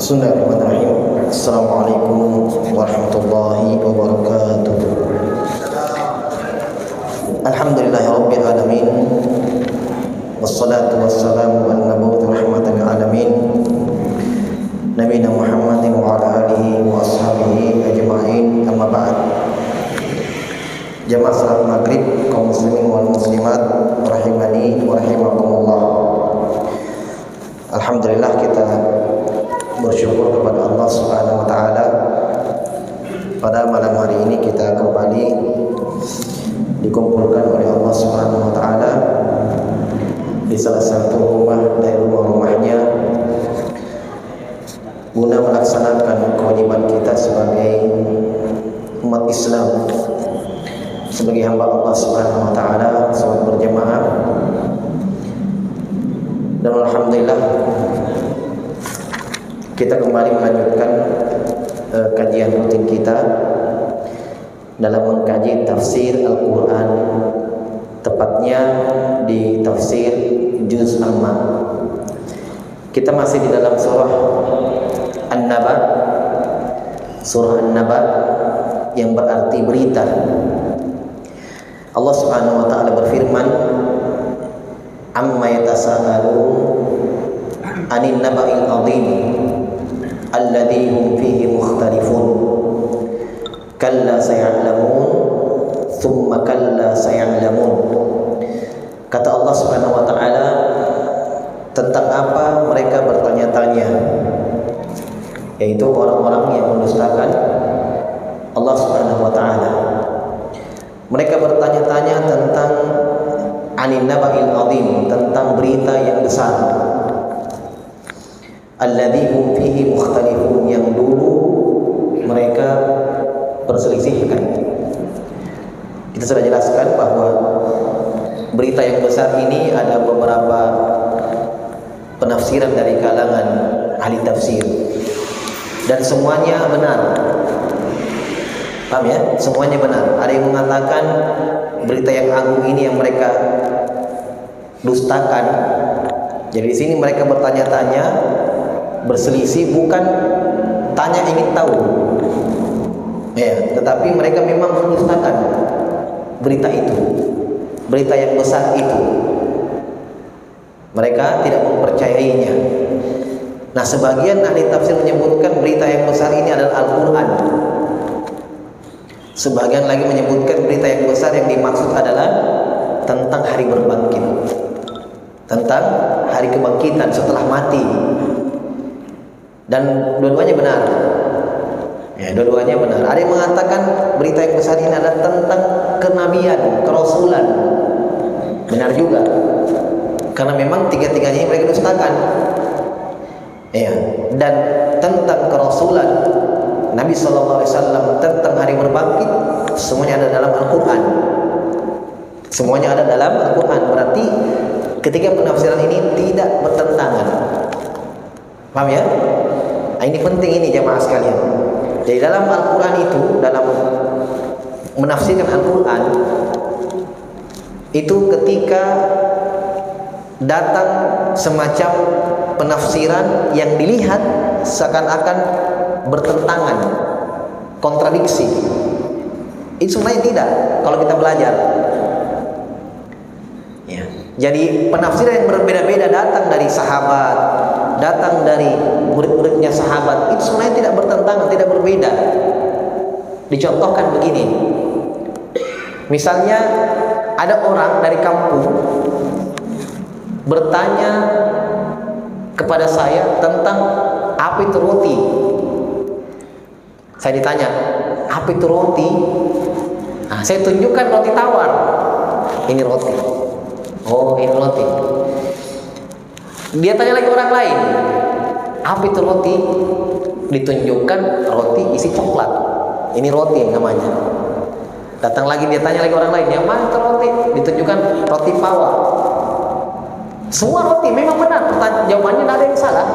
Bismillahirrahmanirrahim. Assalamualaikum warahmatullahi wabarakatuh. Alhamdulillahirabbil alamin. Wassalatu wassalamu ala nabiyyi rahmatan lil alamin. Nabiyina Muhammadin wa ala alihi wa ashabihi ajma'in. Amma ba'd. Jamaah salat maghrib kaum muslimin wal muslimat rahimani wa rahimakumullah. Alhamdulillah kita bersyukur kepada Allah Subhanahu wa taala. Pada malam hari ini kita kembali dikumpulkan oleh Allah Subhanahu wa taala di salah satu rumah dari rumah-rumahnya guna melaksanakan kewajiban kita sebagai umat Islam, sebagai hamba Allah Subhanahu wa taala, salat berjamaah. Dan alhamdulillah kita kembali melanjutkan kajian rutin kita dalam mengkaji tafsir Al-Quran, tepatnya di tafsir Juz Amma. Kita masih di dalam surah An-Naba, surah An-Naba yang berarti berita. Allah Subhanahu wa taala berfirman, amma yatasaalun anin naba'il 'adzim alladzi hum fihi mukhtalifun kalla saya'lamun thumma kalla saya'lamun. Kata Allah Subhanahu wa taala, tentang apa mereka bertanya-tanya, yaitu orang-orang yang mendustakan Allah Subhanahu wa taala. Mereka bertanya-tanya tentang anin naba'il 'adzim, tentang berita yang besar. Alladzi hum fihi mukhtalifun, yang dulu mereka perselisihkan. Kita sudah jelaskan bahwa berita yang besar ini ada beberapa penafsiran dari kalangan ahli tafsir, dan semuanya benar. Paham ya? Semuanya benar. Ada yang mengatakan berita yang agung ini yang mereka dustakan. Jadi di sini mereka bertanya-tanya, berselisih, bukan tanya ingin tahu, ya, tetapi mereka memang mendustakan berita itu, berita yang besar itu. Mereka tidak mempercayainya. Nah, sebagian ahli tafsir menyebutkan berita yang besar ini adalah Al-Quran. Sebagian lagi menyebutkan berita yang besar yang dimaksud adalah tentang hari berbangkit, tentang hari kebangkitan setelah mati. Dan dua-duanya benar. Ya, dua-duanya benar. Ada yang mengatakan berita yang besar ini adalah tentang kenabian, kerasulan. Benar juga. Karena memang tiga-tiganya mereka dustakan. Ya, dan tentang kerasulan Nabi sallallahu alaihi wasallam, tentang hari berbangkit, semuanya ada dalam Al-Qur'an. Semuanya ada dalam Al-Qur'an. Berarti ketiga penafsiran ini tidak bertentangan. Paham ya? Nah, ini penting ini jamaah sekalian. Jadi dalam Al-Quran itu, dalam menafsirkan Al-Quran itu, ketika datang semacam penafsiran yang dilihat seakan-akan bertentangan, kontradiksi, itu sebenarnya tidak. Kalau kita belajar, ya. Jadi penafsiran yang berbeda-beda datang dari sahabat, datang dari murid-muridnya sahabat, itu sebenarnya tidak bertentangan, tidak berbeda. Dicontohkan begini, misalnya ada orang dari kampung bertanya kepada saya tentang apa itu roti. Saya ditanya, apa itu roti? Nah, saya tunjukkan roti tawar. Ini roti. Oh, ini roti. Dia tanya lagi orang lain, apa itu roti? Ditunjukkan roti isi coklat. Ini roti namanya. Datang lagi, dia tanya lagi orang lain, yang mana itu roti? Ditunjukkan roti pawang. Semua roti memang benar. Jawabannya tidak ada yang salah.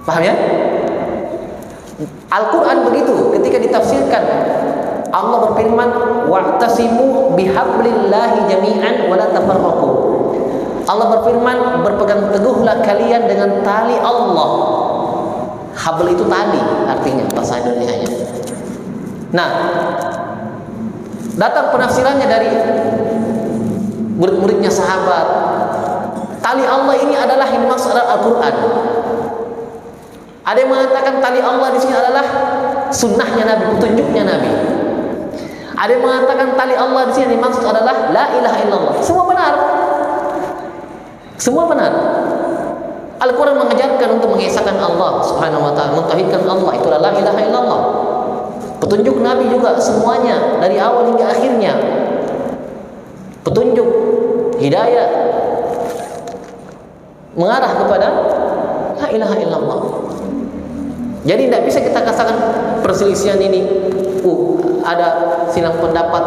Paham ya? Al-Quran begitu, ketika ditafsirkan Allah berfirman, wa'tasimu bihablillahi jami'an wa la tafarraqu. Allah berfirman, berpegang teguhlah kalian dengan tali Allah. Habl itu tali artinya bahasa Indonesianya. Nah, datang penafsirannya dari murid-muridnya sahabat. Tali Allah ini adalah yang dimaksud adalah Al-Quran. Ada yang mengatakan tali Allah di sini adalah sunnahnya Nabi, petunjuknya Nabi. Ada yang mengatakan tali Allah di sini dimaksud adalah la ilaha illallah. Semua benar. Semua benar. Al-Quran mengajarkan untuk mengesahkan Allah Subhanahu wa taala, mentauhidkan Allah, itulah la ilaha illallah. Petunjuk Nabi juga semuanya dari awal hingga akhirnya. Petunjuk hidayah mengarah kepada la ilaha illallah. Jadi tidak bisa kita katakan perselisihan ini ada silang pendapat,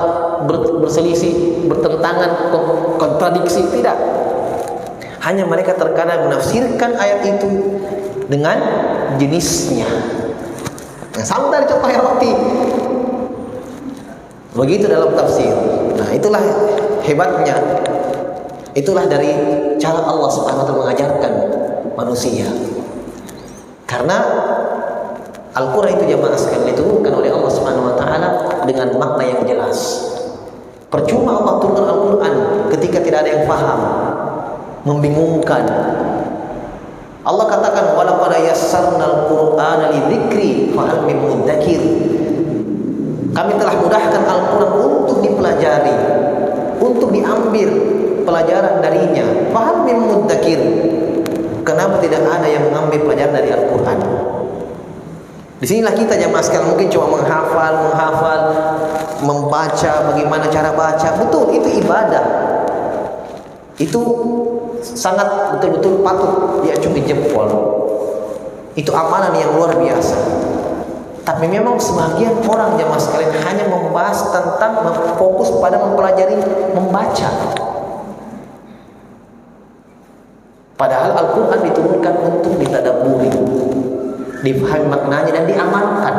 berselisih, bertentangan, kontradiksi, tidak. Hanya mereka terkadang menafsirkan ayat itu dengan jenisnya. Nah, sama dari contoh roti. Begitu dalam tafsir. Nah, itulah hebatnya. Itulah dari cara Allah Subhanahu wa taala mengajarkan manusia. Karena Al-Quran itu jamaah sekalian diturunkan oleh Allah Subhanahu wa taala dengan makna yang jelas. Percuma Allah turunkan Al-Quran ketika tidak ada yang paham, membingungkan. Allah katakan walaqad yassarnal Qur'ana lidzikri fahal min mudzakir. Kami telah mudahkan Al-Quran untuk dipelajari, untuk diambil pelajaran darinya. Fahal min mudzakir. Kenapa tidak ada yang mengambil pelajaran dari Al-Quran? Disinilah kita jamaah sekalian mungkin cuma menghafal, membaca, bagaimana cara baca. Betul, itu ibadah. Itu sangat betul-betul patut diacungi jempol. Itu amalan yang luar biasa. Tapi memang sebagian orang jamaah sekalian hanya membahas tentang fokus pada mempelajari membaca. Padahal Al-Quran diturunkan untuk ditadaburi, difahami maknanya dan diamalkan.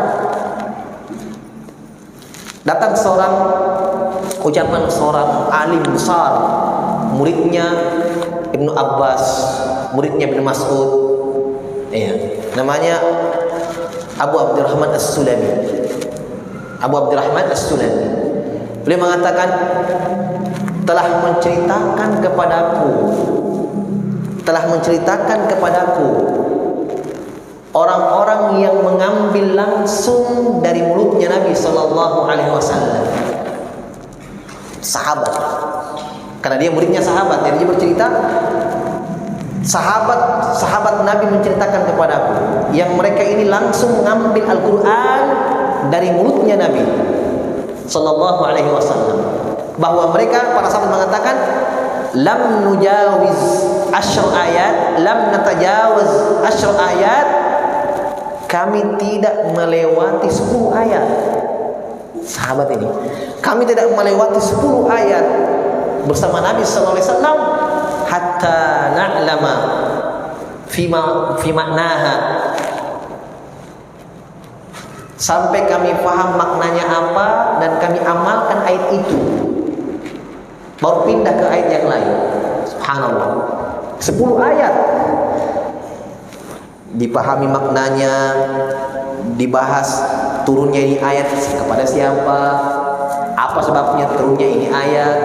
Datang ucapan seorang alim besar, muridnya Ibnu Abbas, muridnya Ibnu Mas'ud, ya, namanya Abu Abdurrahman As-Sulami. Abu Abdurrahman As-Sulami. Beliau mengatakan, telah menceritakan kepadaku orang-orang yang mengambil langsung dari mulutnya Nabi Sallallahu Alaihi Wasallam, sahabat. Karena dia muridnya sahabat, jadi dia bercerita, sahabat Nabi menceritakan kepadaku yang mereka ini langsung mengambil Al-Quran dari mulutnya Nabi Sallallahu Alaihi Wasallam, bahwa mereka para sahabat mengatakan, lam nujawiz asyr ayat, lam natajawaz asyr ayat, kami tidak melewati 10 ayat. Sahabat ini, kami tidak melewati 10 ayat bersama Nabi sallallahu alaihi wasallam hatta na'lama fi maknaha, sampai kami paham maknanya apa dan kami amalkan ayat itu, baru pindah ke ayat yang lain. Subhanallah, 10 ayat dipahami maknanya, dibahas turunnya ini ayat kepada siapa, apa sebabnya turunnya ini ayat,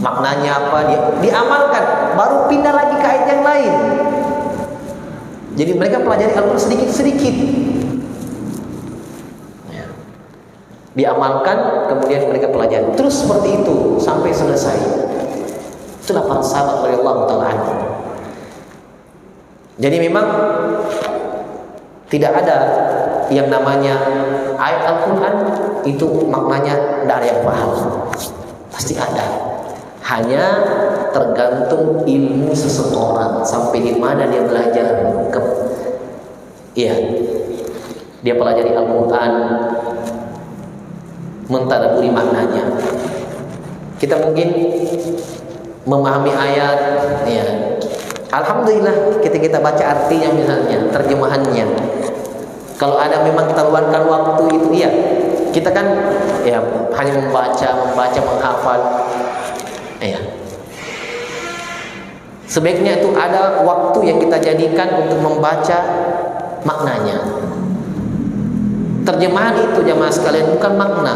maknanya apa, diamalkan, baru pindah lagi ke ayat yang lain. Jadi mereka pelajari Al-Quran sedikit-sedikit, diamalkan, kemudian mereka pelajari terus seperti itu sampai selesai. Itulah para sahabat radhiyallahu taala anhum. Jadi memang tidak ada yang namanya ayat Al-Quran itu maknanya tidak ada yang paham. Pasti ada. Hanya tergantung ilmu seseorang sampai di mana dia belajar. Dia pelajari Al-Quran, mentadaburi maknanya. Kita mungkin memahami ayat, ya, alhamdulillah kita baca artinya, misalnya terjemahannya. Kalau ada memang kita luangkan waktu itu, iya, kita kan ya hanya membaca, menghafal. Ya. Sebaiknya itu ada waktu yang kita jadikan untuk membaca maknanya. Terjemahan itu jamaah sekalian bukan makna.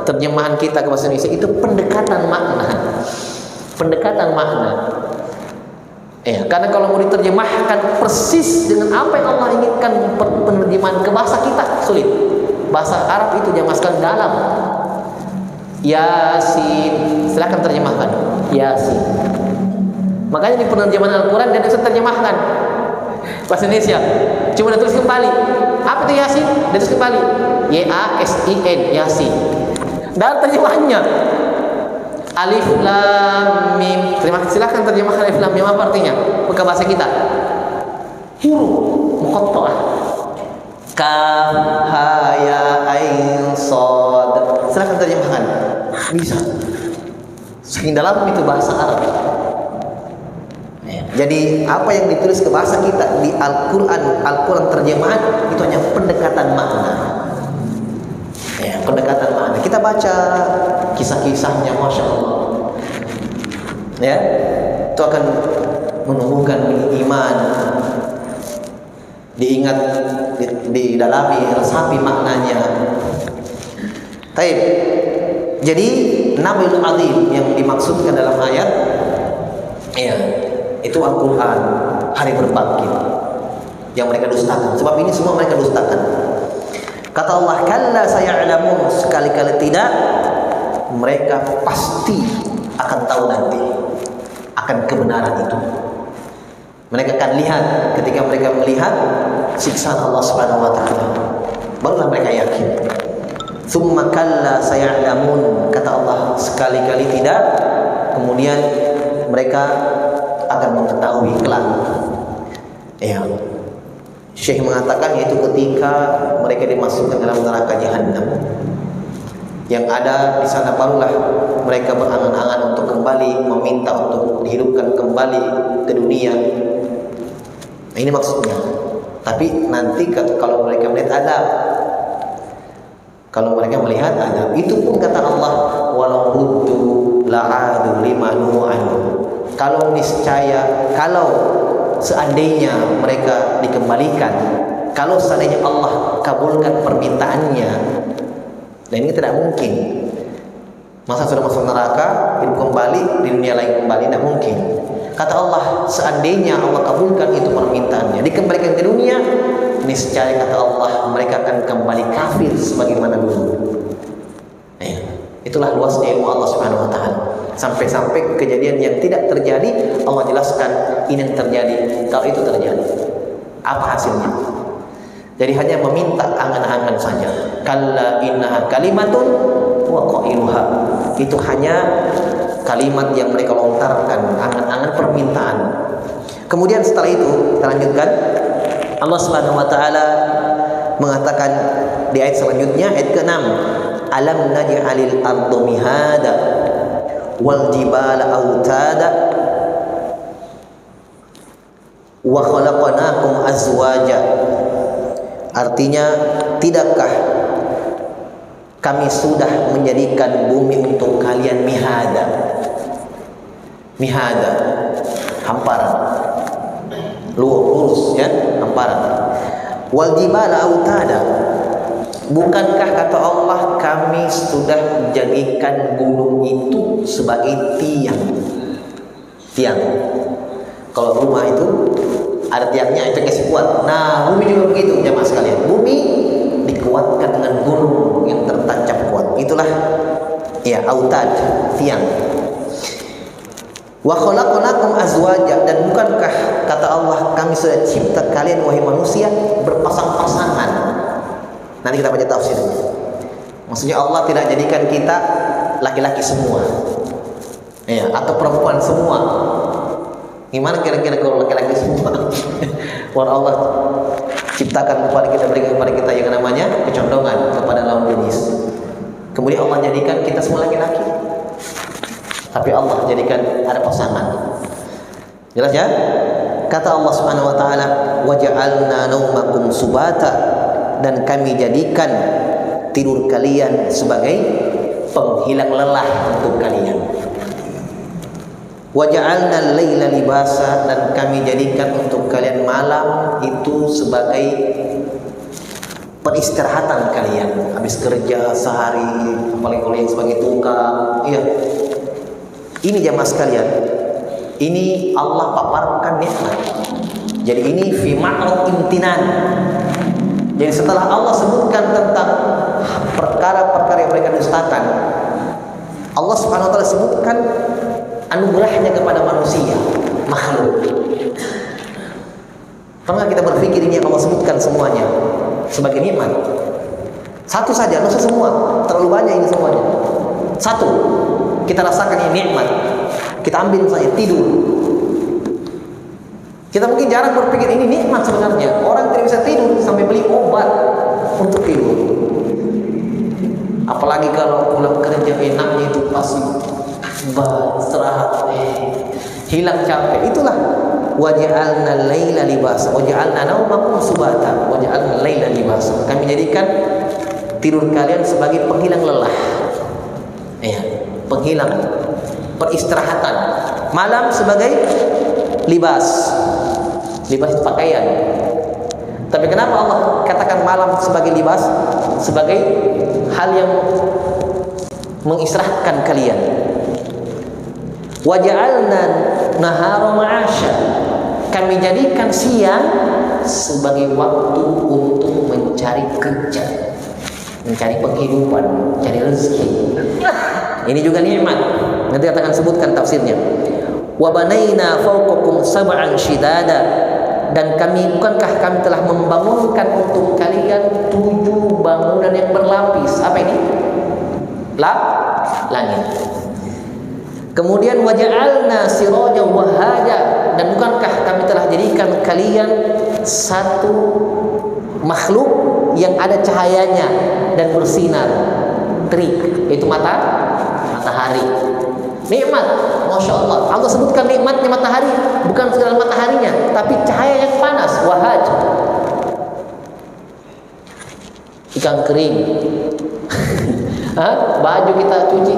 Terjemahan kita ke bahasa Indonesia itu pendekatan makna. Pendekatan makna. Ya, karena kalau mau diterjemahkan persis dengan apa yang Allah inginkan penerjemahan ke bahasa kita sulit. Bahasa Arab itu jamaah sekalian dalam. Yasin, silakan terjemahkan. Yasin. Makanya di penerjemahan Al-Quran dia bisa terjemahkan bahasa Indonesia. Cuma dia tulis kembali. Apa itu Yasin? Dia tulis kembali. Y-A-S-I-N, Yasin. Dan terjemahannya Alif Lam Mim. Silakan terjemahkan Alif Lam Mim, apa artinya? Bukan bahasa kita. Huruf muqatta'ah. Kaf ha ya ain shad. Silakan terjemahkan. Bisa. Saking dalam itu bahasa Arab. Jadi apa yang ditulis ke bahasa kita di Al-Quran terjemahan itu hanya pendekatan makna. Ya, pendekatan makna. Kita baca kisah-kisahnya, masya Allah. Ya, itu akan menumbuhkan iman. Diingat, didalami, resapi maknanya. Taib. Jadi Nabiul Azim yang dimaksudkan dalam ayat, ya, itu Al-Quran, hari berbangkit yang mereka dustakan. Sebab ini semua mereka dustakan. Kata Allah, kalla saya'lamun, sekali-kali tidak, mereka pasti akan tahu nanti akan kebenaran itu. Mereka akan lihat. Ketika mereka melihat siksaan Allah Subhanahu wa taala, barulah mereka yakin. Tsumma kalla saya'lamun, kata Allah, sekali-kali tidak, kemudian mereka akan mengetahui kelak. Ya. Syekh mengatakan yaitu ketika mereka dimasukkan dalam neraka jahanam. Yang ada di sana barulah mereka berangan-angan untuk kembali, meminta untuk dihidupkan kembali ke dunia. Nah, ini maksudnya. Tapi nanti kalau mereka melihat adab, kalau mereka melihat adab, itu pun kata Allah, walau ruddu la'adu lima nu'an. Kalau niscaya, kalau seandainya mereka dikembalikan, kalau seandainya Allah kabulkan permintaannya, dan ini tidak mungkin. Masa sudah masuk neraka, hidup kembali, di dunia lain kembali, tidak mungkin. Kata Allah, seandainya Allah kabulkan itu permintaannya, dikembalikan ke dunia, niscaya kata Allah, mereka akan kembali kafir sebagaimana dulu. Itulah luasnya ilmu Allah Subhanahu wa taala. Sampai-sampai kejadian yang tidak terjadi Allah jelaskan ini yang terjadi kalau itu terjadi. Apa hasilnya? Jadi hanya meminta angan-angan saja. Kalla innaha kalimatun wa qailuha. Itu hanya kalimat yang mereka lontarkan, angan-angan permintaan. Kemudian setelah itu kita lanjutkan. Allah Subhanahu wa taala mengatakan di ayat selanjutnya, ayat ke-6, alam naj'alil arda mihada wal jibala autada wa khalaqnakum azwaja. Artinya, tidakkah kami sudah menjadikan bumi untuk kalian mihada? Mihada, hamparan, lurus ya, hamparan. Wal jibala autada, bukankah kata Allah kami sudah menjadikan gunung itu sebagai tiang? Tiang. Kalau rumah itu ada tiangnya, efeknya sih kuat. Nah, bumi juga begitu, jamaah sekalian. Bumi dikuatkan dengan gunung yang tertancap kuat. Itulah ya autad, tiang. Wa khalaqnakum azwaja, dan bukankah kata Allah kami sudah cipta kalian wahai manusia berpasang-pasangan. Nanti kita baca tafsirnya. Maksudnya Allah tidak jadikan kita laki-laki semua, ya, atau perempuan semua. Gimana kira-kira kalau laki-laki semua? Wah, Allah ciptakan kepada kita, berikan kepada kita yang namanya kecondongan kepada lawan jenis. Kemudian Allah jadikan kita semua laki-laki, tapi Allah jadikan ada pasangan. Jelas ya? Kata Allah Subhanahu wa taala, "Wa ja'alna naumakum subata," dan kami jadikan tidur kalian sebagai penghilang lelah untuk kalian. Wa ja'alna al-laila libasa, dan kami jadikan untuk kalian malam itu sebagai peristirahatan kalian. Habis kerja sehari, apalagi kalau yang sebagai tukang, iya. Ini jamaah sekalian, ini Allah paparkan nikmat. Jadi ini fi ma'rad imtinan. Jadi setelah Allah sebutkan tentang perkara-perkara yang mereka dustakan, Allah Subhanahu wa taala sebutkan anugerahnya kepada manusia, makhluk. Pernah kita berpikir ini yang Allah sebutkan semuanya sebagai nikmat? Satu saja, nggak usah semua, terlalu banyak ini semuanya. Satu, kita rasakan ini nikmat. Kita ambil saja tidur. Kita mungkin jarang berpikir ini nikmat sebenarnya. Orang tidak bisa tidur sampai beli obat untuk tidur. Apalagi kalau pulang kerja enaknya itu pasti istirahat, hilang capek. Itulah waja'alna laila libasa waja'alna naumakum subata waja'alna laila libasa. Kami jadikan tidur kalian sebagai penghilang lelah, ya, penghilang, peristirahatan. Malam sebagai libas, libas pakaian. Tapi kenapa Allah katakan malam sebagai libas, sebagai hal yang mengistirahatkan kalian? Waja'alna nahara ma'asya, kami jadikan siang sebagai waktu untuk mencari kerja, mencari penghidupan, mencari rezeki. Ini juga nikmat. Nanti akan sebutkan tafsirnya. Wa banaina fawqakum sab'an shidada, dan bukankah kami telah membangunkan untuk kalian 7 bangunan yang berlapis. Apa ini? Langit. Kemudian waja'alna siraja wahaja, dan bukankah kami telah jadikan kalian satu makhluk yang ada cahayanya dan bersinar, terik, yaitu matahari. Nikmat, masya Allah. Allah sebutkan nikmatnya matahari, bukan segala mataharinya, tapi cahaya yang panas. Wahaj, ikan kering. Baju kita cuci,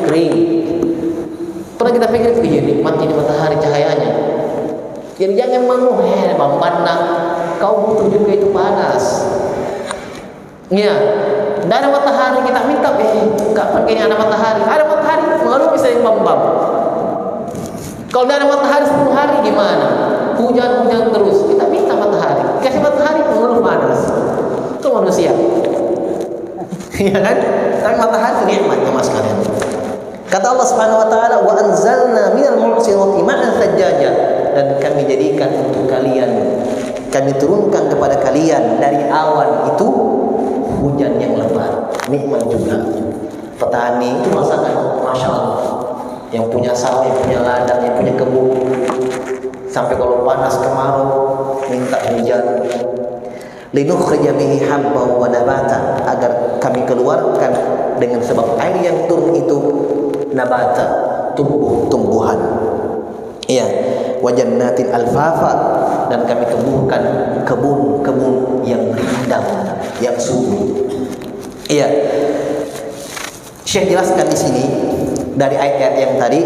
kering. Pernah kita pikir iya nikmatnya di matahari cahayanya. Jadi jangan mengeluh, bambana, kau butuh juga itu panas. Iya, tidak ada matahari kita minta, kapan kayaknya ada matahari? Ada matahari, mengeluh bisa yang bambam. Kalau tidak ada matahari 10 hari gimana? Hujan terus, kita minta matahari. Kasih matahari, mengeluh panas. Itu manusia. Iya kan? Tapi matahari itu nikmat ya mas kalian. Kata Allah Subhanahu wa taala, wa anzalna minal mu'sirati ma'an thajjaja, dan kami jadikan untuk kalian, kami turunkan kepada kalian dari awan itu hujan yang lebat. Nikmat juga. Petani itu masakan, masya Allah. Yang punya sawah, yang punya ladang, yang punya kebun, sampai kalau panas kemarau minta hujan. Linukhrija bihi habban wa nabata, agar kami keluarkan dengan sebab air yang turun itu nabata, tumbuhan. Iya, wa jannatin alfafa, dan kami tumbuhkan kebun-kebun yang rindang, yang subur. Iya. Syekh jelaskan di sini dari ayat yang tadi,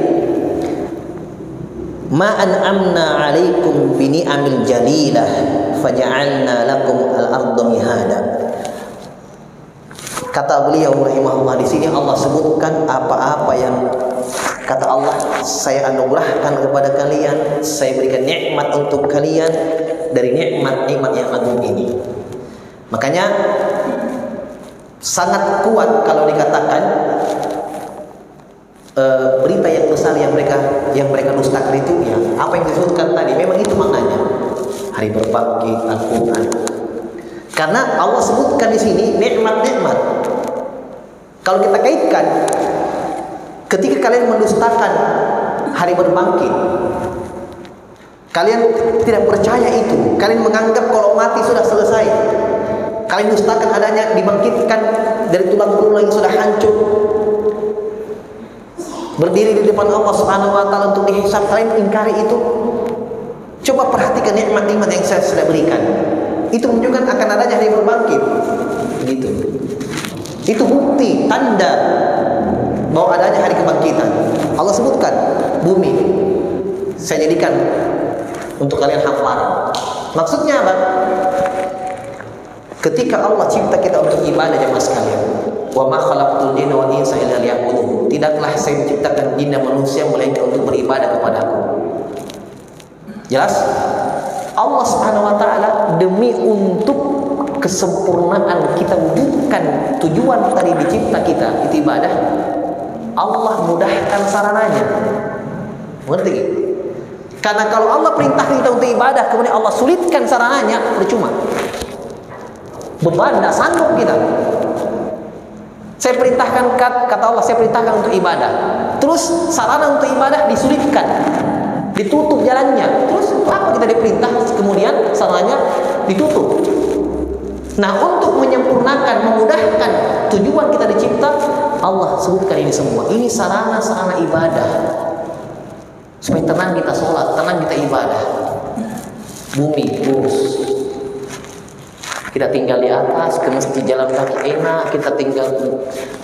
ma an'amna 'alaikum bi ni'amil jalilah faja'alna lakum al-ardha mihada. Kata beliau rahimahullah, di sini Allah sebutkan apa-apa yang kata Allah saya anugerahkan kepada kalian, saya berikan nikmat untuk kalian dari nikmat-nikmat yang agung ini. Makanya sangat kuat kalau dikatakan berita yang besar yang mereka dustakan itu, ya apa yang disebutkan tadi, memang itu maknanya hari berbangkit, Al-Quran. Karena Allah sebutkan di sini nikmat-nikmat. Kalau kita kaitkan, ketika kalian mendustakan hari berbangkit, kalian tidak percaya itu, kalian menganggap kalau mati sudah selesai, kalian dustakan adanya dibangkitkan dari tulang belulang yang sudah hancur, berdiri di depan Allah Subhanahu wa taala untuk dihisab, kalian ingkari itu. Coba perhatikan nikmat-nikmat yang saya sudah berikan. Itu menunjukkan akan adanya hari berbangkit. Gitu. Itu bukti, tanda bahwa adanya hari kebangkitan. Allah sebutkan bumi saya jadikan untuk kalian hamparan. Maksudnya apa? Ketika Allah cipta kita untuk ibadah, jemaah sekalian, wa ma khalaqtul jinna wal insa illa liya'budun. Tidaklah saya menciptakan jin dan manusia melainkan untuk beribadah kepadaku. Jelas? Allah Subhanahu wa taala demi untuk kesempurnaan kita wujudkan tujuan tadi dicipta kita itu ibadah, Allah mudahkan sarananya. Ngerti? Karena kalau Allah perintahkan kita untuk ibadah kemudian Allah sulitkan sarananya, percuma. Beban, tidak sanggup kita. Saya perintahkan, kata Allah, saya perintahkan untuk ibadah. Terus sarana untuk ibadah disulitkan, ditutup jalannya. Terus apa kita diperintah kemudian sarananya ditutup? Nah, untuk menyempurnakan, memudahkan tujuan kita dicipta, Allah sebutkan ini semua. Ini sarana-sarana ibadah. Supaya tenang kita sholat, tenang kita ibadah. Bumi lurus. Kita tinggal di atas, ke masjid jalan kaki enak, kita tinggal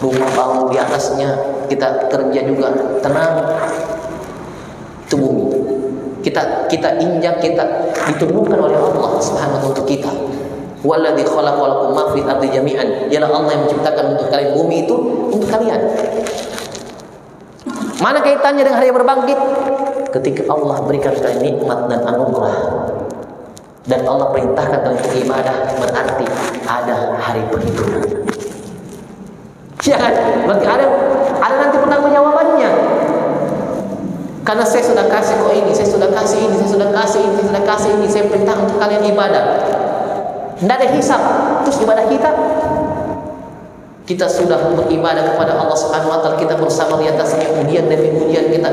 rumah bangun di atasnya, kita kerja juga tenang. Itu bumi. Kita injak, kita diturunkan oleh Allah Subhanahu wa taala untuk kita. Walladzi khalaqa lakum ma fil ardi jami'an. Ialah Allah yang menciptakan untuk kalian bumi itu untuk kalian. Mana kaitannya dengan hari berbangkit? Ketika Allah berikan kalian nikmat dan anugerah dan Allah perintahkan kalian untuk ibadah, berarti ada hari perhitungan. Jangan, berarti ada nanti penanggung-jawabannya. Karena saya sudah kasih kok ini, saya sudah kasih ini, saya sudah kasih ini, saya sudah kasih ini, saya perintah untuk kalian ibadah. Tidak ada hisab. Terus ibadah kita sudah beribadah kepada Allah Subhanahu wa taala, kita bersama di atasnya ujian demi ujian kita.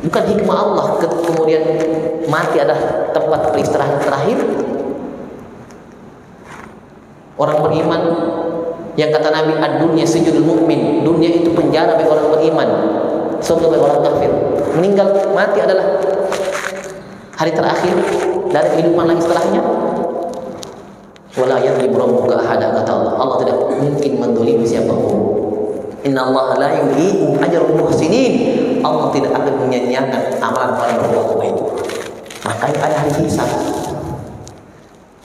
Bukan hikmah Allah kemudian mati adalah tempat peristirahat terakhir. Orang beriman yang kata Nabi, ad-dunya sijnul mukmin, dunia itu penjara bagi orang beriman, surga bagi orang kafir. Meninggal, mati adalah hari terakhir dari kehidupan lagi setelahnya. Wala yadhlimu rabbuka ahada, kata Allah. Allah tidak mungkin mendolimi siapapun. Inna Allah la yudhi'u ajral muhsinin. Allah tidak akan menyia-nyiakan amalan para berbuat baik. Makanya ada hari hisab,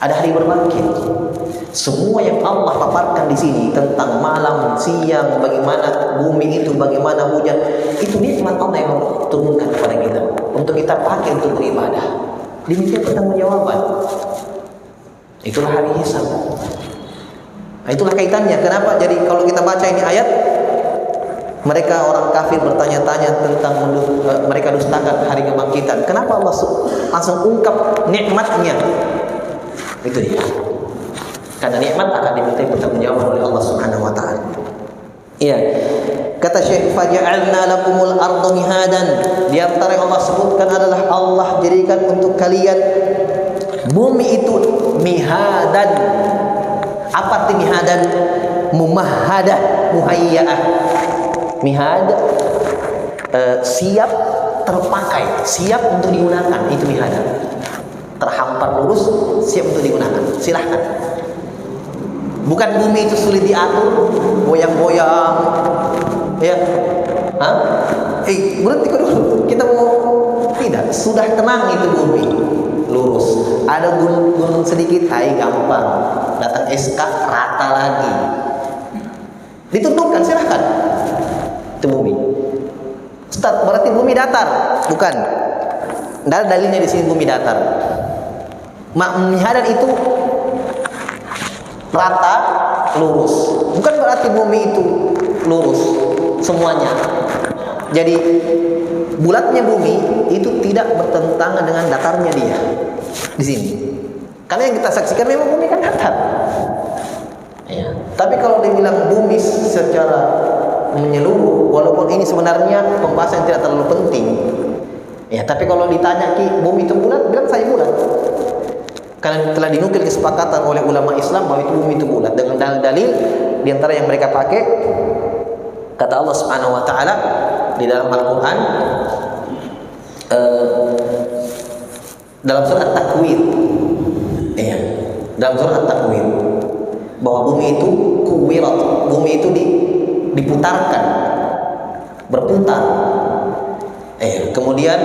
ada hari berbangkit. Semua yang Allah paparkan di sini tentang malam, siang, bagaimana bumi itu, bagaimana hujan, itu nikmat Allah yang turunkan kepada kita untuk kita pakai untuk beribadah. Demikian pertanggungjawaban. Itulah hari hisab. Nah, itulah kaitannya. Kenapa? Jadi kalau kita baca ini ayat, mereka orang kafir bertanya-tanya tentang mereka dustakan hari kebangkitan. Kenapa Allah langsung ungkap nikmatnya? Itu dia. Karena nikmat akan dimintai pertanggungjawaban oleh Allah Subhanahu wa taala. Iya. Kata Syekh, faja'alna lakumul arda mihadan. Di antara yang Allah sebutkan adalah Allah jadikan untuk kalian bumi itu mihadan. Apa arti mihadan? Mumahhadah, muhayyaah. Mihad siap terpakai, siap untuk digunakan, itu mihad. Terhampar lurus, siap untuk digunakan. Silahkan. Bukan bumi itu sulit diatur, goyang-goyang, ya. Hah? Berhenti dulu. Kita mau tidak, sudah tenang itu bumi, lurus. Ada gunung sedikit, gampang. Datang SK rata lagi. Ditentukan, silahkan. Itu bumi. Ustaz, berarti bumi datar? Bukan. Tidak ada dalilnya di sini bumi datar. Mihadan itu rata, lurus. Bukan berarti bumi itu lurus semuanya. Jadi bulatnya bumi itu tidak bertentangan dengan datarnya dia di sini. Karena yang kita saksikan memang bumi kan datar. Ya. Tapi kalau dibilang bumi secara menyeluruh, walaupun ini sebenarnya pembahasan yang tidak terlalu penting, ya, tapi kalau ditanya bumi itu bulat, bilang saya bulat. Karena telah dinukil kesepakatan oleh ulama Islam bahwa itu bumi itu bulat dengan dalil-dalil di antara yang mereka pakai kata Allah Subhanahu wa taala di dalam Al-Qur'an dalam surat At-Takwir. Dalam surat At-Takwir. bahwa bumi itu kuwirat, bumi itu diputarkan, berputar. Kemudian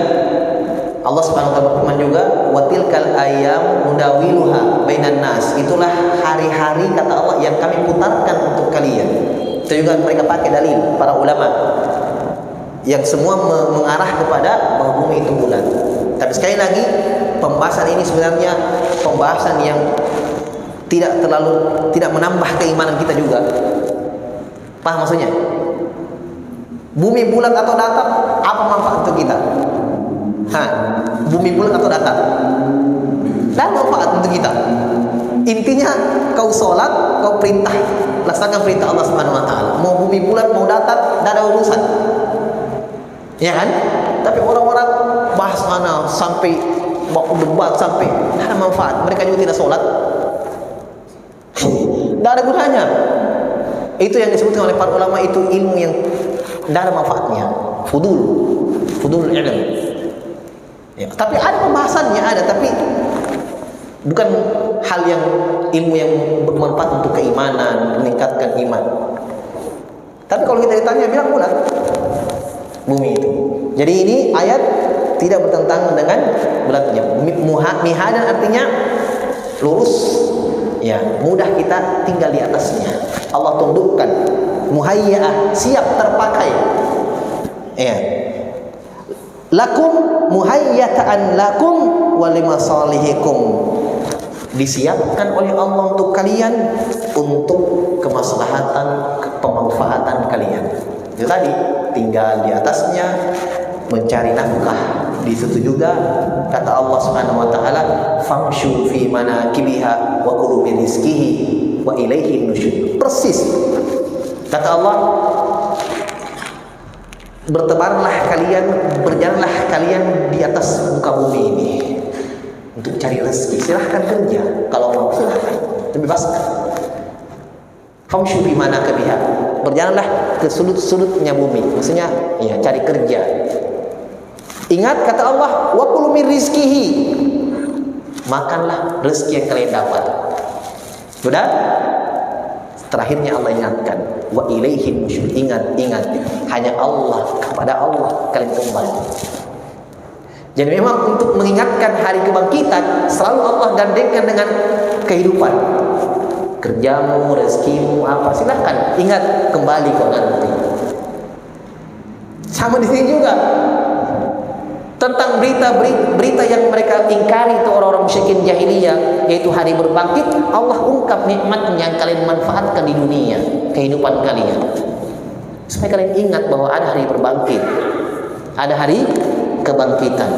Allah Subhanahu wa taala berfirman juga, wa tilkal ayyam nudawiluha bainan nas. Itulah hari-hari kata Allah yang kami putarkan untuk kalian. Itu juga mereka pakai dalil para ulama yang semua mengarah kepada bahwa bumi itu bulat. Tapi sekali lagi pembahasan ini sebenarnya pembahasan yang tidak menambah keimanan kita juga. Paham maksudnya? Bumi bulat atau datar, apa manfaat untuk kita? Bumi bulat atau datar? Dan manfaat untuk kita. Intinya kau sholat, kau perintah, laksanakan perintah Allah Subhanahu wa taala. Mau bumi bulat, mau datar, tidak ada urusan. Ya kan? Tapi orang-orang bahas mana sampai mau debat sampai tidak ada manfaat. Mereka juga tidak sholat. Tidak ada gunanya. Itu yang disebutkan oleh para ulama, itu ilmu yang tidak ada manfaatnya. Fudul ilmu. Ya, tapi ada pembahasannya, ada, tapi bukan hal yang ilmu yang bermanfaat untuk keimanan, meningkatkan iman. Tapi kalau kita ditanya, bilang bulat bumi itu. Jadi ini ayat tidak bertentangan dengan bulatnya. Mihadan artinya lurus, ya, mudah kita tinggal di atasnya. Allah tundukkan, muhayya'ah, siap terpakai. Ya. Lakum muhayyatan lakum wa limasalihikum. Disiapkan oleh Allah untuk kalian, untuk kemaslahatan, pemanfaatan kalian. Itu tadi, tinggal di atasnya, mencari nafkah di situ juga. Kata Allah Subhanahu wa taala, famshu fi manakibiha wa kulu min rizqihi wa ilaihi nusyur. Persis kata Allah, bertebarlah kalian, berjalanlah kalian di atas muka bumi ini untuk cari rezeki. Silahkan kerja, kalau mau silahkan, bebaskan. Famshu fi manakibiha, berjalanlah ke sudut-sudutnya bumi, maksudnya ya cari kerja. Ingat kata Allah, wa kulu min rizqihi, makanlah rezeki yang kalian dapat. Sudah? Terakhirnya Allah ingatkan, wa ilaihi nusyur. Ingat, hanya Allah, kepada Allah kalian kembali. Jadi memang untuk mengingatkan hari kebangkitan, selalu Allah gandengkan dengan kehidupan. Kerjamu, rezekimu, apa, silahkan. Ingat, kembali kok nanti. Sama di sini juga. Tentang berita yang mereka ingkari itu orang-orang musyrikin jahiliyah, yaitu hari berbangkit, Allah ungkap nikmat yang kalian manfaatkan di dunia, kehidupan kalian, supaya kalian ingat bahwa ada hari berbangkit, ada hari kebangkitan.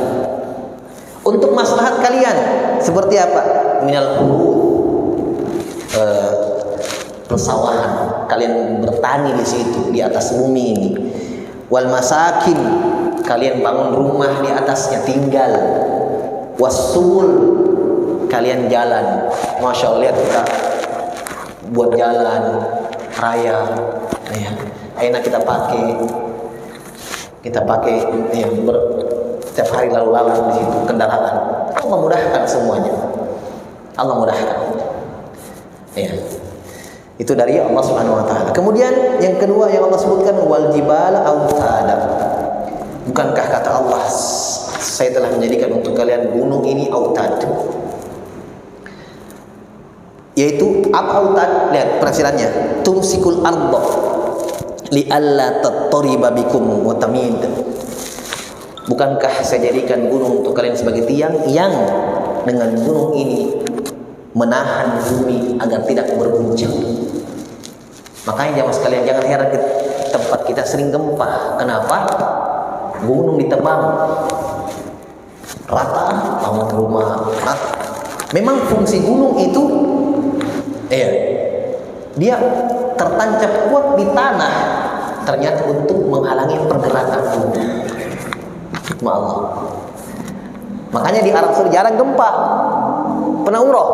Untuk maslahat kalian seperti apa? Minal persawahan, kalian bertani di situ, di atas bumi ini. Wal masakin, kalian bangun rumah di atasnya, tinggal. Wasul, kalian jalan. Masya Allah, lihat kita buat jalan raya, ya, enak kita pakai ya, setiap hari lalu lalang di situ kendaraan. Allah mudahkan semuanya. Allah mudahkan. Ya. Itu dari Allah Subhanahu wa taala. Kemudian yang kedua yang Allah sebutkan, wal jibala autada. Bukankah kata Allah, saya telah menjadikan untuk kalian gunung ini autad. Yaitu apa autad? Lihat penafsirannya. Tumsikul ardh li alla tattariba bikum wa tamid. Bukankah saya jadikan gunung untuk kalian sebagai tiang yang dengan gunung ini menahan bumi agar tidak berguncang. Makanya jamaah sekalian, jangan heran ke tempat kita sering gempa. Kenapa? Gunung ditebang rata, bangun rumah rata. Memang fungsi gunung itu dia tertancap kuat di tanah, ternyata untuk menghalangi pergerakan bumi. Hikmah Allah. Makanya di Arab Saudi jarang gempa. Pernah umroh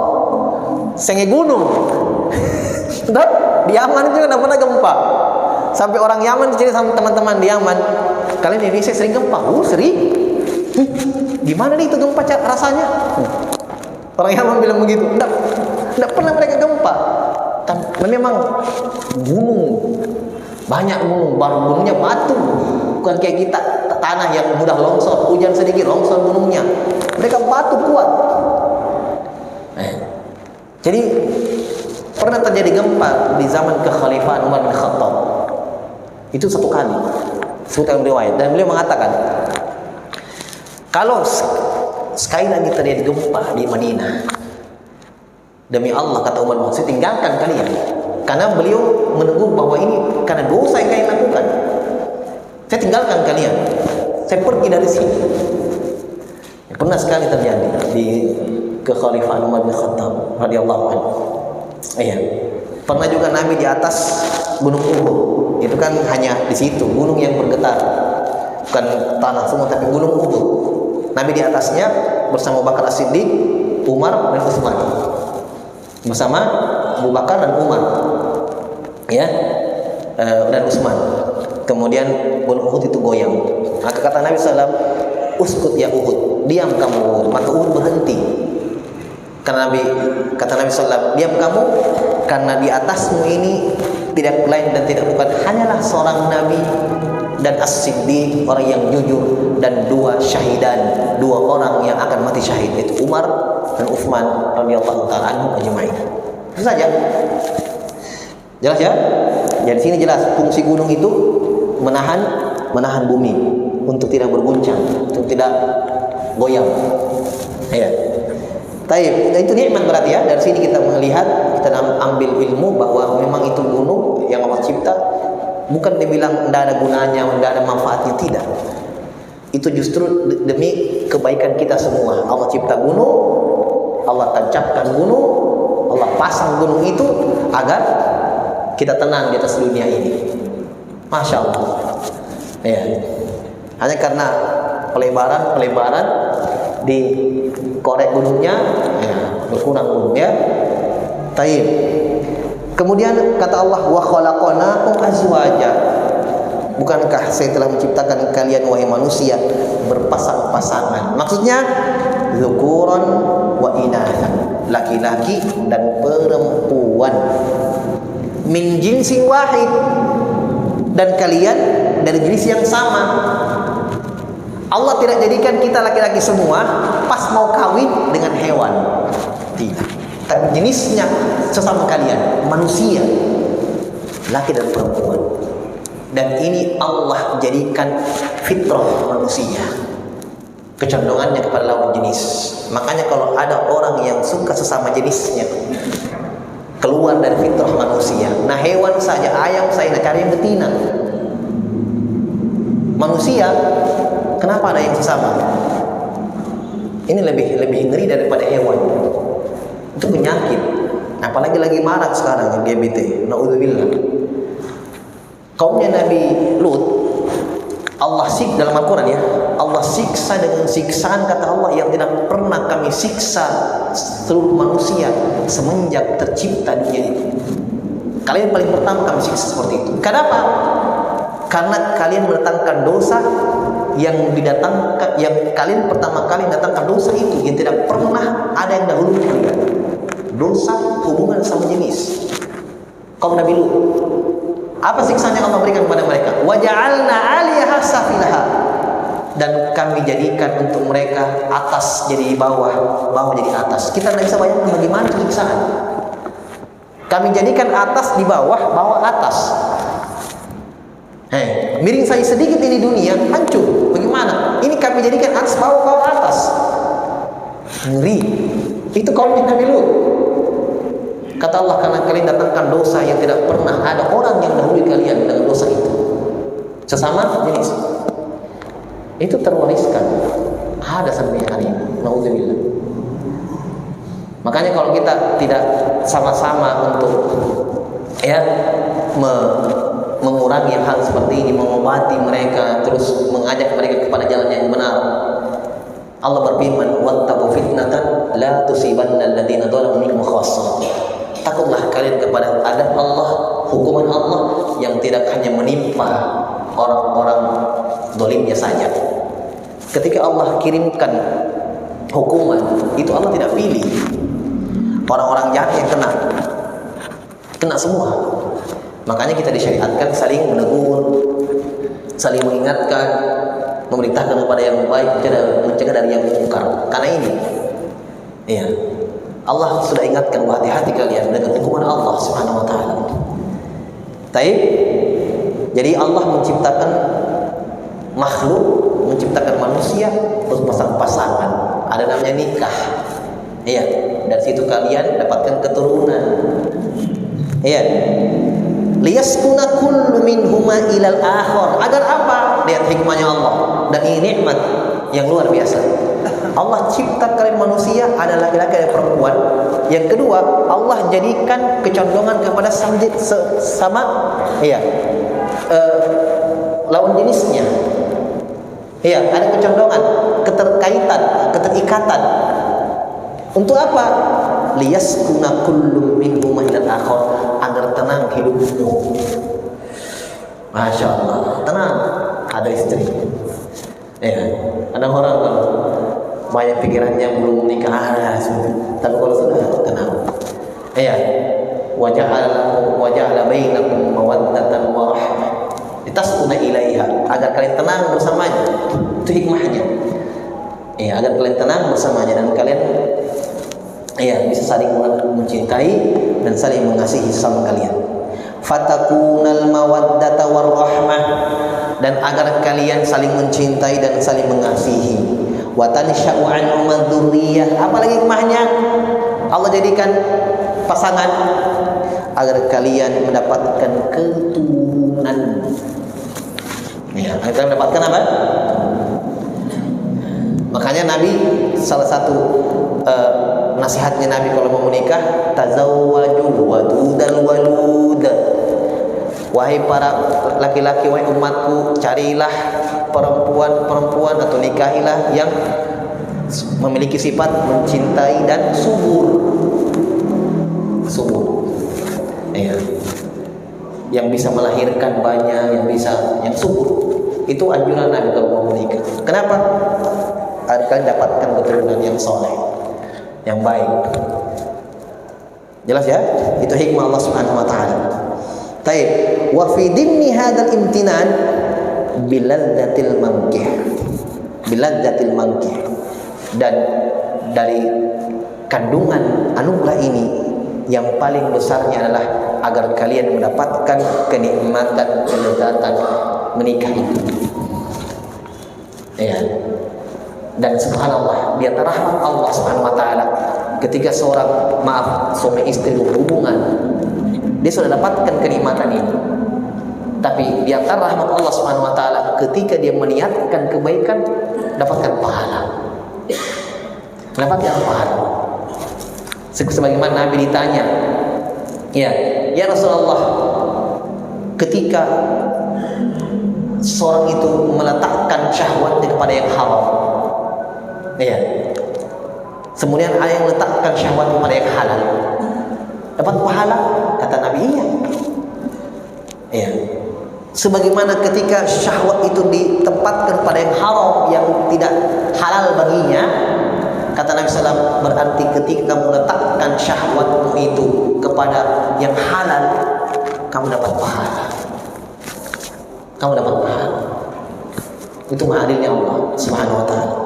senge gunung. Dan di Yaman juga tidak pernah gempa. Sampai orang Yaman dicerita sama teman-teman di Yaman, kalian di Indonesia sering gempa? Sering. Gimana nih itu gempa rasanya? Orang Yaman bilang begitu. Tidak pernah mereka gempa. Tapi memang gunung, banyak gunung, baru gunungnya batu, bukan kayak kita tanah yang mudah longsor, hujan sedikit longsor gunungnya. Mereka batu kuat. Jadi pernah terjadi gempa di zaman kekhalifahan Umar bin Khattab. Itu satu kali. Sebutkan riwayat, dan beliau mengatakan, kalau sekali lagi terjadi gempa di Madinah, demi Allah, kata Umar bin Khattab, tinggalkan kalian. Karena beliau menegur bahwa ini karena dosa yang kalian lakukan. Saya tinggalkan kalian. Saya pergi dari sini. Pernah sekali terjadi di kekhalifahan Umar bin Khattab radhiyallahu anhu. Iya. Pernah juga Nabi di atas Gunung Uhud. Itu kan hanya di situ, gunung yang bergetar. Bukan tanah semua, tapi Gunung Uhud. Nabi di atasnya bersama Abu Bakar As-Siddiq, Umar dan Utsman. Bersama Abu Bakar dan Umar. Ya. Dan Utsman. Kemudian Gunung Uhud itu goyang. Maka kata Nabi SAW, uskut ya Uhud, diam kamu Uhud. Maka Uhud berhenti. Karena kata Nabi SAW, diam kamu, karena di atasmu ini tidak lain dan tidak bukan hanyalah seorang Nabi dan As-Siddiq, orang yang jujur, dan dua syahidan, dua orang yang akan mati syahid, yaitu Umar dan Utsman radhiyallahu ta'ala anhum ajma'in. Itu saja. Jelas ya? Jadi sini jelas fungsi gunung itu menahan bumi untuk tidak berguncang, untuk tidak goyang. Ya. Taib, itu nikmat berarti ya. Dari sini kita melihat, kita ambil ilmu bahwa memang itu gunung yang Allah cipta, bukan dibilang tidak ada gunanya, tidak ada manfaatnya, tidak. Itu justru demi kebaikan kita semua. Allah cipta gunung, Allah tancapkan gunung, Allah pasang gunung itu agar kita tenang di atas dunia ini. Masya Allah. Ya. Hanya karena pelebaran di korek gunungnya, ya, berkurang gunungnya. Taib. Kemudian kata Allah, wa khalaqnakum azwaja. Bukankah saya telah menciptakan kalian wahai manusia berpasang-pasangan? Maksudnya dzukuran wa inathan, laki-laki dan perempuan. Min jinsin wahid, dan kalian dari jenis yang sama. Allah tidak jadikan kita laki-laki semua pas mau kawin dengan hewan. Tidak. Tapi jenisnya sesama kalian, manusia, laki dan perempuan. Dan ini Allah jadikan fitrah manusia, kecondongannya kepada lawan jenis. Makanya kalau ada orang yang suka sesama jenisnya, keluar dari fitrah manusia. Nah, hewan saja, ayam saja cari yang betina. Manusia, kenapa ada yang sesama? Ini lebih ngeri daripada hewan. Itu penyakit. Apalagi lagi marak sekarang LGBT. Naudzubillah. Kaumnya Nabi Lut, Allah dalam Al-Quran ya, Allah siksa dengan siksaan, kata Allah, yang tidak pernah kami siksa seluruh manusia semenjak tercipta dunia ini. Kalian paling pertama kami siksa seperti itu. Kenapa? Karena kalian mendatangkan dosa yang kalian pertama kali datangkan dosa itu yang tidak pernah ada yang dahulu kalian. Dosa hubungan sama jenis. Kaum Nabi Lut, apa siksaan yang Allah berikan kepada mereka? Waja'alna 'aliyaha safilaha, dan kami jadikan untuk mereka atas jadi bawah, bawah jadi atas. Kita tidak bisa bayangkan bagaimana siksaan. Kami jadikan atas di bawah, bawah atas. Miring saya sedikit ini dunia hancur. Bagaimana? Ini kami jadikan atas, bawah, bawah atas. Ngeri. Itu kaumnya Nabi Lut. Kata Allah, karena kalian datangkan dosa yang tidak pernah ada orang yang dahului kalian dengan dosa itu. Sesama jenis. Itu terwariskan. Ada sampai hari ini. Nauzubillah. Makanya kalau kita tidak sama-sama untuk mengurangi hal seperti ini, mengobati mereka, terus mengajak mereka kepada jalan yang benar. Allah berfirman, wattaqu fitnatan la tusibanna alladziina dzalamu minkum khassah. Takutlah kalian kepada adab Allah, hukuman Allah yang tidak hanya menimpa orang-orang zalimnya saja. Ketika Allah kirimkan hukuman, itu Allah tidak pilih orang-orang jahat yang kena. Kena semua. Makanya kita disyariatkan saling menegur, saling mengingatkan, memerintahkan kepada yang baik, mencegah dari yang mungkar. Karena ini, iya, Allah sudah ingatkan, hati-hati kalian dengan hukuman Allah Subhanahu wa taala. Taib. Jadi Allah menciptakan makhluk, menciptakan manusia untuk pasangan. Ada namanya nikah. Iya, dari situ kalian dapatkan keturunan. Iya. Liyaskuna kullu minhuma ilal akhar. Agar apa? Lihat hikmahnya Allah. Dan ini nikmat yang luar biasa. Allah cipta kalian manusia ada laki-laki dan perempuan. Yang kedua, Allah jadikan kecondongan kepada sama lawan jenisnya. Iya, ada kecondongan, keterkaitan, keterikatan. Untuk apa? Liyaskuna kullu minhuma ilal akhar, agar tenang hidupmu. Masya Allah, tenang. Ada istri. Ya, ada orang kalau banyak pikirannya belum nikah, tapi kalau sudah tenang. Ya, waja'ala bainakum mawaddatan wa rahmah litaskuna ilaiha, agar kalian tenang bersamanya. Itu hikmahnya. Ya, agar kalian tenang bersamanya dan kalian bisa saling mencintai dan saling mengasihi sama kalian. Fatakunal mawaddata warahmah, dan agar kalian saling mencintai dan saling mengasihi. Wa tansha'u anhum dzurriyyah. Apalagi hikmahnya? Allah jadikan pasangan agar kalian mendapatkan keturunan. Ya, agar mendapatkan apa? Makanya Nabi, salah satu nasihatnya Nabi kalau mau menikah, tazawwaju wadudal walud. Wahai para laki-laki, wahai umatku, carilah perempuan atau nikahilah yang memiliki sifat mencintai dan subur. Ya. Yang bisa melahirkan banyak, yang subur. Itu anjuran Nabi kalau mau menikah. Kenapa? Agar kalian dapatkan keturunan yang soleh, yang baik. Jelas ya? Itu hikmah Allah Subhanahu wa taala. Taib. Wa fi dimni hadzal imtinan biladzatil mankih. Dan dari kandungan anugerah ini yang paling besarnya adalah agar kalian mendapatkan kenikmatan, kelezatan menikah itu. Ya. Dan subhanallah, di antara rahmat Allah Subhanahu wa taala, ketika seorang suami istri berhubungan, dia sudah dapatkan kenikmatan ini. Tapi di antara rahmat Allah Subhanahu wa taala, ketika dia meniatkan kebaikan, dapatkan pahala. Mendapatkan pahala. Sebagaimana Nabi ditanya, ya Rasulullah, ketika seorang itu meletakkan syahwatnya kepada yang haram, kemudian ada yang meletakkan syahwat kepada yang halal, dapat pahala? Kata Nabi, iya. Sebagaimana ketika syahwat itu ditempatkan pada yang haram, yang tidak halal baginya, kata Nabi SAW, berarti ketika kamu letakkan syahwatmu itu kepada yang halal, kamu dapat pahala. Itu adilnya Allah Subhanahu wa taala.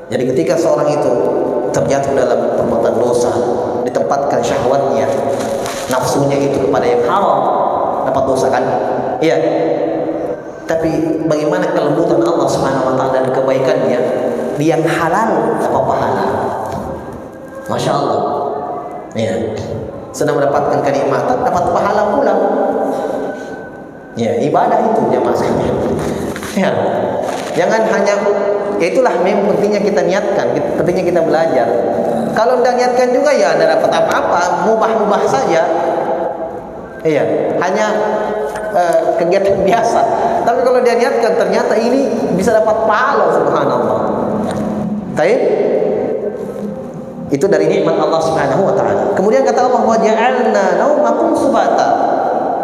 Jadi ketika seorang itu terjatuh dalam perbuatan dosa, ditempatkan syahwatnya, nafsunya itu kepada yang haram, dapat dosa kan? Iya. Tapi bagaimana kelembutan Allah Subhanahu wa taala dan kebaikannya, di yang halal dapat pahala. Masya Allah. Iya. Sedang mendapatkan kenikmatan, dapat pahala pula. Ya, ibadah itu jamaah sekalian. Ya. Jangan hanya, itulah memang pentingnya kita niatkan, pentingnya kita belajar. Kalau tidak niatkan juga ya tidak dapat apa-apa, mubah-mubah saja. Iya, hanya kegiatan biasa. Tapi kalau dia niatkan, ternyata ini bisa dapat pahala, subhanallah. Baik. Itu dari nikmat Allah Subhanahu wa taala. Kemudian kata Allah, wa ja'alna naumakum subata.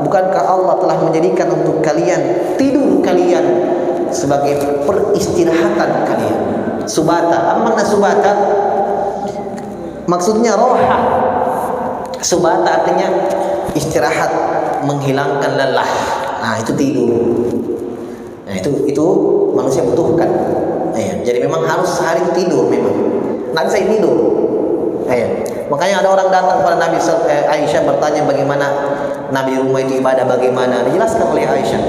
Bukankah Allah telah menjadikan untuk kalian tidur kalian sebagai peristirahatan kalian? Subata, apa makna subata? Maksudnya roha. Subata artinya istirahat, menghilangkan lelah. Nah, itu tidur. Nah, itu manusia butuhkan. Ya, jadi memang harus sehari tidur memang. Nggak bisa tidur. Ya. Makanya ada orang datang kepada Nabi Aisyah bertanya bagaimana Nabi rumah itu ibadah bagaimana. Dijelaskan oleh Aisyah.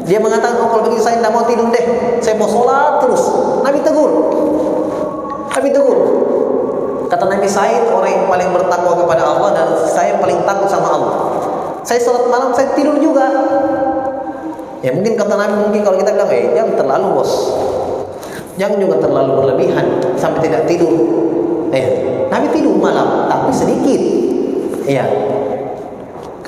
Dia mengatakan, kalau begitu saya tidak mau tidur deh. Saya mau sholat terus. Nabi tegur. Kata Nabi, saya itu orang yang paling bertakwa kepada Allah dan saya paling takut sama Allah. Saya sholat malam, saya tidur juga. Ya mungkin kata Nabi, kalau kita bilang, jangan terlalu bos. Jangan juga terlalu berlebihan sampai tidak tidur. Nabi tidur malam, tapi sedikit. Iya.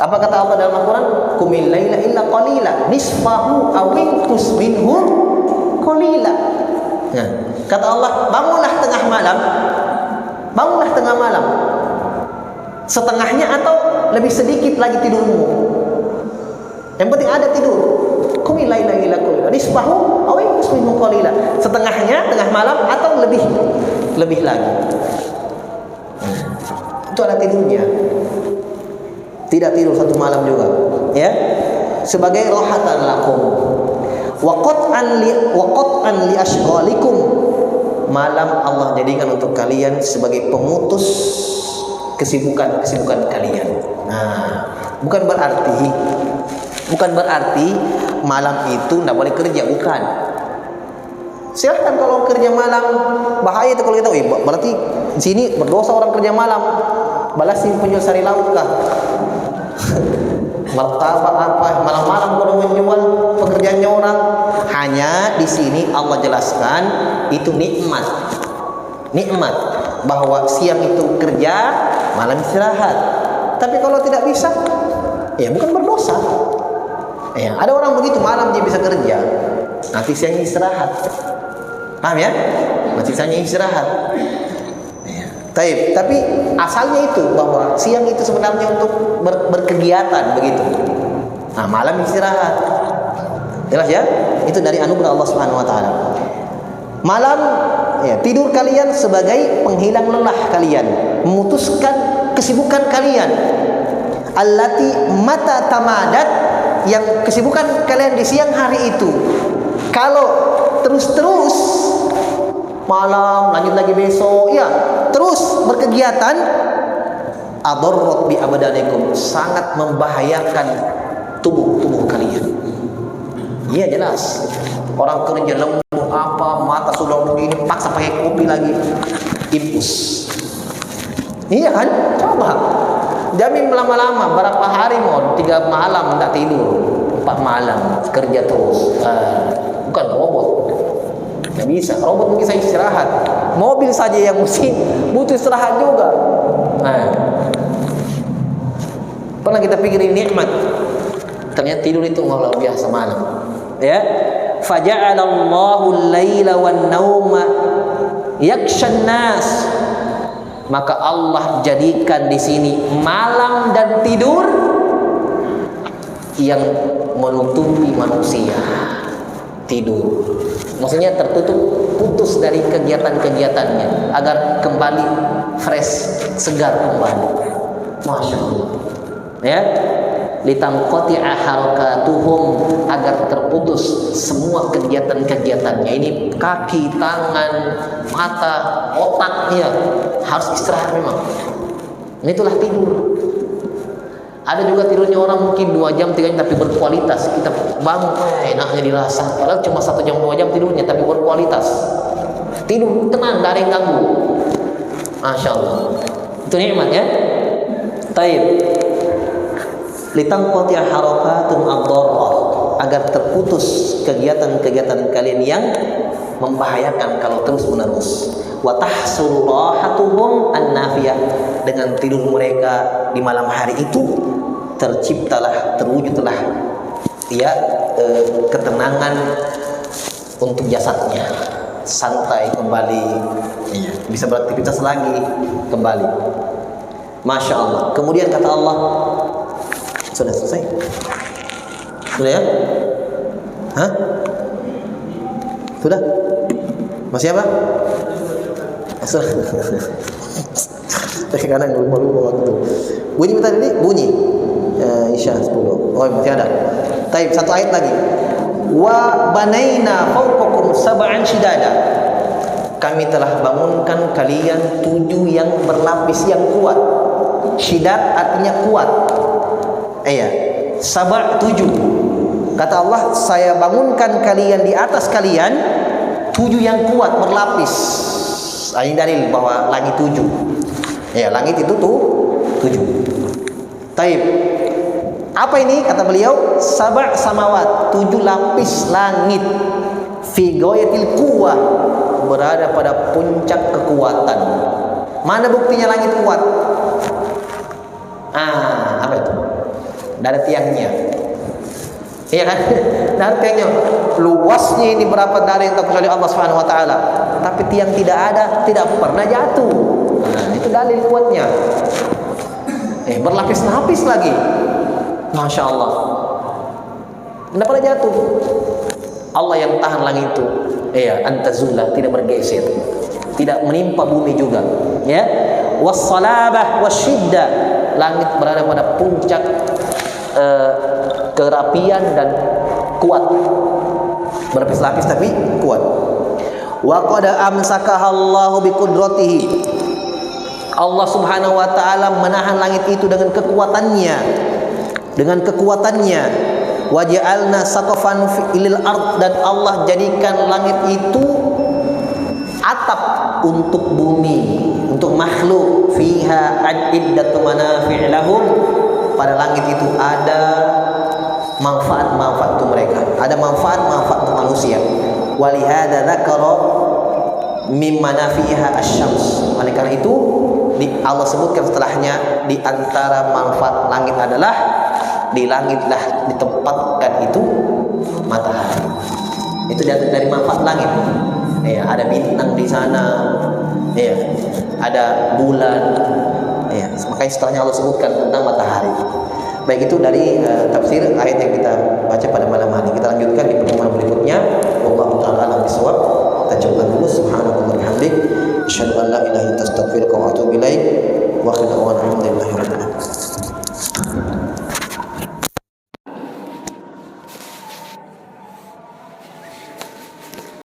Apa kata Allah dalam Al-Quran? Qumil laila illa qalila, nisfahu aw inqus minhu qalila. Nah, kata Allah, bangunlah tengah malam. Setengahnya atau lebih sedikit lagi tidurmu. Yang penting ada tidur. Qumil laila illa qalila, nisfahu aw inqus minhu qalila. Setengahnya tengah malam atau lebih lagi. Itu ada tidurnya. Tidak tidur satu malam juga, ya. Sebagai rohatan lakum. Wa qat'an li ashghalikum. Malam Allah jadikan untuk kalian sebagai pemutus kesibukan kalian. Nah, bukan berarti malam itu tidak boleh kerja, bukan. Silahkan kalau kerja malam, bahaya itu kalau kita berarti di sini berdosa orang kerja malam. Balas penjual sari lauk kah? Martabak apa? Malam-malam kalau menjual pekerjaannya orang. Hanya di sini Allah jelaskan itu nikmat bahwa siang itu kerja, malam istirahat. Tapi kalau tidak bisa, ya bukan berdosa. Ya, ada orang begitu, malam dia bisa kerja, nanti siang istirahat. Paham ya? Nanti siang istirahat. Tapi asalnya itu bahwa siang itu sebenarnya untuk berkegiatan begitu. Nah, malam istirahat. Jelas ya? Itu dari anugerah Allah Subhanahu wa taala. Malam ya, tidur kalian sebagai penghilang lelah kalian, memutuskan kesibukan kalian. Allati mata tamadat, yang kesibukan kalian di siang hari itu. Kalau terus malam lanjut lagi besok, ya terus berkegiatan, adarrat bi abadanikum, sangat membahayakan tubuh kalian. Iya jelas. Orang kerja lembut apa, mata sudah begini, paksa pakai kopi lagi, impus. Iya kan? Coba. Jamin lama-lama berapa hari mau 3 malam tidak tidur, 4 malam kerja terus. Bukan robot. Nggak bisa, robot mungkin saya istirahat. Mobil saja yang mesin butuh istirahat juga. Nah, pernah kita pikir ini nikmat, ternyata tidur itu luar biasa malam. Ya, faja'alallahu al-laila wan-nauma yakshan nas. Maka Allah jadikan di sini malam dan tidur yang menutupi manusia. Tidur, maksudnya tertutup, putus dari kegiatan-kegiatannya agar kembali fresh, segar kembali. Masya Allah. Ya, litanqati'a harakatuhum, agar terputus semua kegiatan-kegiatannya. Ini kaki, tangan, mata, otaknya harus istirahat memang. Itulah tidur. Ada juga tidurnya orang mungkin 2 jam, 3 jam tapi berkualitas. Kita bangun enaknya dirasa, padahal cuma 1 jam 2 jam tidurnya tapi berkualitas. Tidur tenang, tidak ada yang ganggu. Masya Allah. Itu nikmat ya. Taib. Litanqati'a harakatum ad-darrah, agar terputus kegiatan-kegiatan kalian yang membahayakan kalau terus-menerus. Wa tahsulu rahatuhum an-nafiyah, dengan tidur mereka di malam hari itu terwujudlah ya ketenangan untuk jasadnya, santai kembali, ya, bisa beraktivitas lagi kembali. Masya Allah. Kemudian kata Allah, sudah selesai? Sudah ya? Hah? Sudah? Masih apa? Sudah. Kadang lupa waktu. Bunyi tadi? Bunyi. Isya 10. Oh, masih ada. Taib, satu ayat lagi. Wa banaina fawqakum sab'an shidada. Kami telah bangunkan kalian 7 yang berlapis yang kuat. Shidad artinya kuat. Iya. Sab' 7. Kata Allah, saya bangunkan kalian di atas kalian 7 yang kuat berlapis. Ini dalil bahwa langit 7. Ya, langit itu tuh 7. Taib. Apa ini? Kata beliau, sab' samawat, 7 lapis langit. Fi ghayatil quwwah, berada pada puncak kekuatan. Mana buktinya langit kuat? Apa itu? Dari tiangnya. Iya kan? Dari tiangnya. Luasnya ini berapa dari yang kecuali Allah Subhanahu wa taala. Tapi tiang tidak ada, tidak pernah jatuh. Itu dalil kuatnya. Berlapis-lapis lagi. Masya Allah. Tidak pernah jatuh. Allah yang tahan langit itu. Antazula, tidak bergeser. Tidak menimpa bumi juga. Ya. Was-salabah wasyiddah. Langit berada pada puncak kerapian dan kuat. Berlapis-lapis tapi kuat. Wa qad amsakaha Allahu biqudratihi. Allah Subhanahu wa taala menahan langit itu dengan kekuatannya. Dengan kekuatannya. Wa ja'alna saqafan fil ard, dan Allah jadikan langit itu atap untuk bumi, untuk makhluk. Fiha iddatu manafi' lahum. Pada langit itu ada manfaat-manfaat untuk mereka. Ada manfaat-manfaat untuk manusia. Walihada dzakara mim manafiha asy-syams. Oleh karena itu Allah sebutkan setelahnya, di antara manfaat langit adalah di langitlah ditempatkan itu matahari. Itu dari manfaat langit. Ada bintang di sana. Ada bulan. Makanya setelahnya Allah sebutkan tentang matahari. Baik, itu dari tafsir ayat yang kita baca pada malam hari. Kita lanjutkan di pertemuan berikutnya. Wallahu ta'ala a'lam bishawab. Kita cukupkan dulu. Subhanallahi wa bihamdihi, asyhadu an la ilaha illa anta, astaghfiruka wa atubu ilaik. Wa akhiru da'wana alhamdulillahi rabbil alamin.